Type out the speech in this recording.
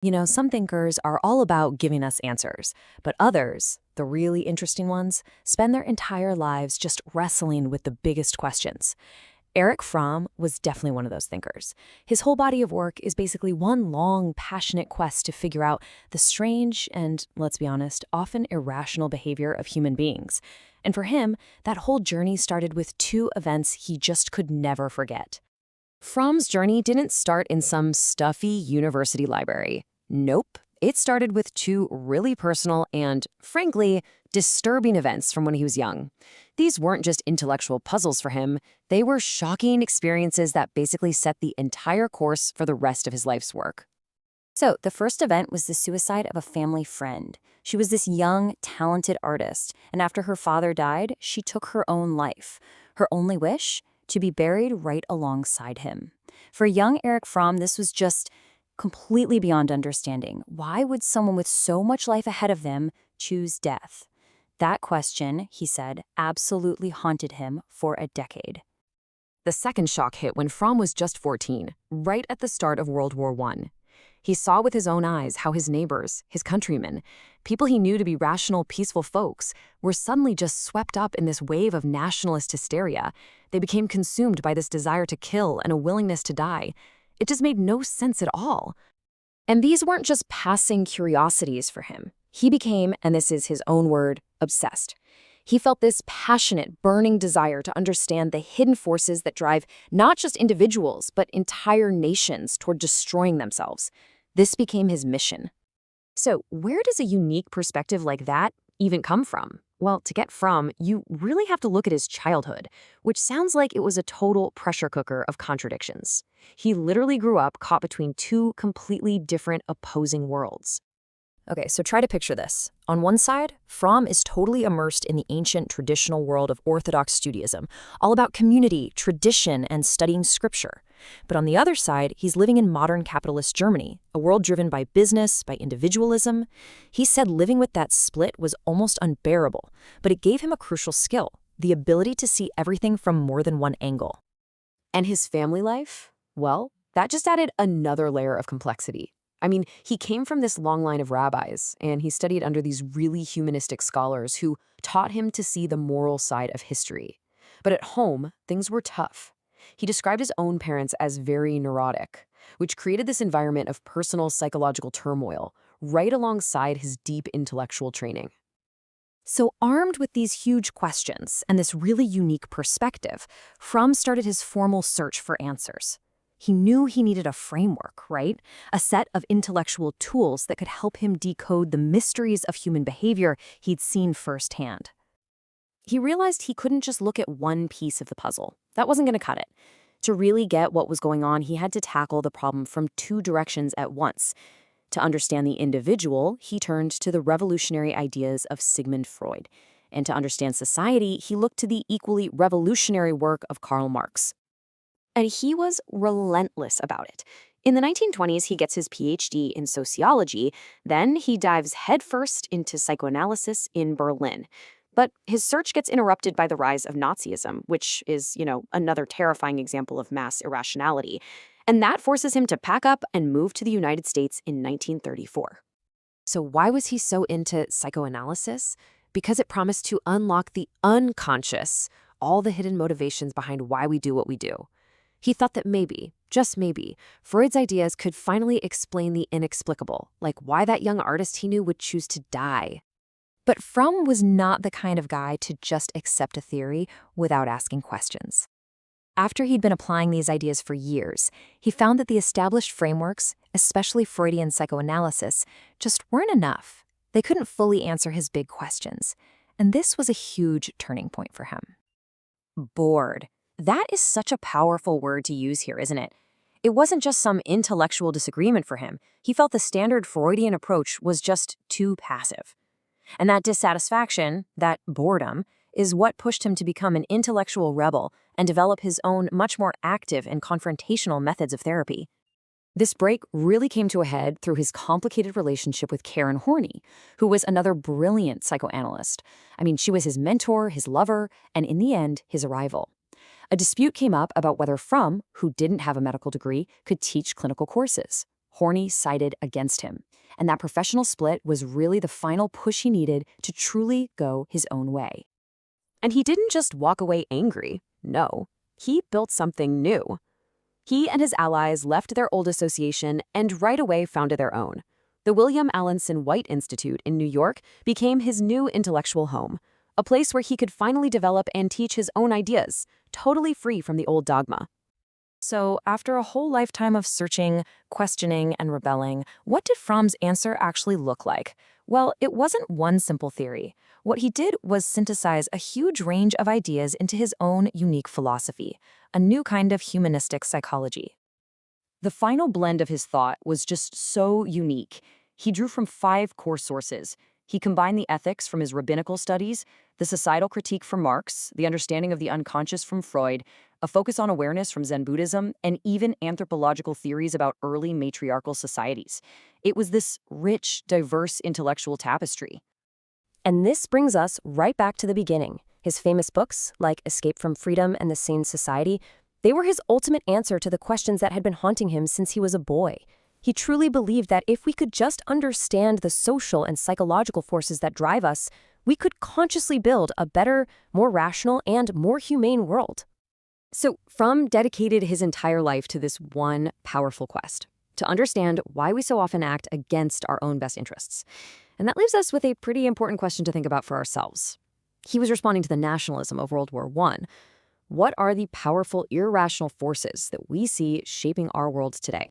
Some thinkers are all about giving us answers, but others, the really interesting ones, spend their entire lives just wrestling with the biggest questions. Erich Fromm was definitely one of those thinkers. His whole body of work is basically one long, passionate quest to figure out the strange and, let's be honest, often irrational behavior of human beings. And for him, that whole journey started with two events he just could never forget. Fromm's journey didn't start in some stuffy university library. Nope. It started with two really personal and, frankly, disturbing events from when he was young. These weren't just intellectual puzzles for him, they were shocking experiences that basically set the entire course for the rest of his life's work. So, the first event was the suicide of a family friend. She was this young, talented artist, and after her father died, she took her own life. Her only wish? To be buried right alongside him. For young Erich Fromm, this was just completely beyond understanding. Why would someone with so much life ahead of them choose death? That question, he said, absolutely haunted him for a decade. The second shock hit when Fromm was just 14, right at the start of World War I. He saw with his own eyes how his neighbors, his countrymen, people he knew to be rational, peaceful folks, were suddenly just swept up in this wave of nationalist hysteria. They became consumed by this desire to kill and a willingness to die. It just made no sense at all. And these weren't just passing curiosities for him. He became, and this is his own word, obsessed. He felt this passionate, burning desire to understand the hidden forces that drive not just individuals, but entire nations toward destroying themselves. This became his mission. So, where does a unique perspective like that even come from? Well, to get from, you really have to look at his childhood, which sounds like it was a total pressure cooker of contradictions. He literally grew up caught between two completely different opposing worlds. Okay, so try to picture this. On one side, Fromm is totally immersed in the ancient traditional world of Orthodox Judaism, all about community, tradition, and studying scripture. But on the other side, he's living in modern capitalist Germany, a world driven by business, by individualism. He said living with that split was almost unbearable, but it gave him a crucial skill, the ability to see everything from more than one angle. And his family life? Well, that just added another layer of complexity. I mean, he came from this long line of rabbis, and he studied under these really humanistic scholars who taught him to see the moral side of history. But at home, things were tough. He described his own parents as very neurotic, which created this environment of personal psychological turmoil, right alongside his deep intellectual training. So armed with these huge questions and this really unique perspective, Fromm started his formal search for answers. He knew he needed a framework, right? A set of intellectual tools that could help him decode the mysteries of human behavior he'd seen firsthand. He realized he couldn't just look at one piece of the puzzle. That wasn't going to cut it. To really get what was going on, he had to tackle the problem from two directions at once. To understand the individual, he turned to the revolutionary ideas of Sigmund Freud. And to understand society, he looked to the equally revolutionary work of Karl Marx. And he was relentless about it. In the 1920s, he gets his PhD in sociology. Then he dives headfirst into psychoanalysis in Berlin. But his search gets interrupted by the rise of Nazism, which is, another terrifying example of mass irrationality. And that forces him to pack up and move to the United States in 1934. So why was he so into psychoanalysis? Because it promised to unlock the unconscious, all the hidden motivations behind why we do what we do. He thought that maybe, just maybe, Freud's ideas could finally explain the inexplicable, like why that young artist he knew would choose to die. But Fromm was not the kind of guy to just accept a theory without asking questions. After he'd been applying these ideas for years, he found that the established frameworks, especially Freudian psychoanalysis, just weren't enough. They couldn't fully answer his big questions. And this was a huge turning point for him. Bored. That is such a powerful word to use here, isn't it? It wasn't just some intellectual disagreement for him. He felt the standard Freudian approach was just too passive. And that dissatisfaction, that boredom, is what pushed him to become an intellectual rebel and develop his own much more active and confrontational methods of therapy. This break really came to a head through his complicated relationship with Karen Horney, who was another brilliant psychoanalyst. I mean, she was his mentor, his lover, and in the end, his rival. A dispute came up about whether Fromm, who didn't have a medical degree, could teach clinical courses. Horney sided against him. And that professional split was really the final push he needed to truly go his own way. And he didn't just walk away angry. No, he built something new. He and his allies left their old association and right away founded their own. The William Alanson White Institute in New York became his new intellectual home, a place where he could finally develop and teach his own ideas, totally free from the old dogma. So, after a whole lifetime of searching, questioning, and rebelling, what did Fromm's answer actually look like? Well, it wasn't one simple theory. What he did was synthesize a huge range of ideas into his own unique philosophy, a new kind of humanistic psychology. The final blend of his thought was just so unique. He drew from 5 core sources. He combined the ethics from his rabbinical studies, the societal critique from Marx, the understanding of the unconscious from Freud, a focus on awareness from Zen Buddhism, and even anthropological theories about early matriarchal societies. It was this rich, diverse intellectual tapestry. And this brings us right back to the beginning. His famous books, like Escape from Freedom and The Sane Society, they were his ultimate answer to the questions that had been haunting him since he was a boy. He truly believed that if we could just understand the social and psychological forces that drive us, we could consciously build a better, more rational, and more humane world. So Fromm dedicated his entire life to this one powerful quest, to understand why we so often act against our own best interests. And that leaves us with a pretty important question to think about for ourselves. He was responding to the nationalism of World War I. What are the powerful, irrational forces that we see shaping our world today?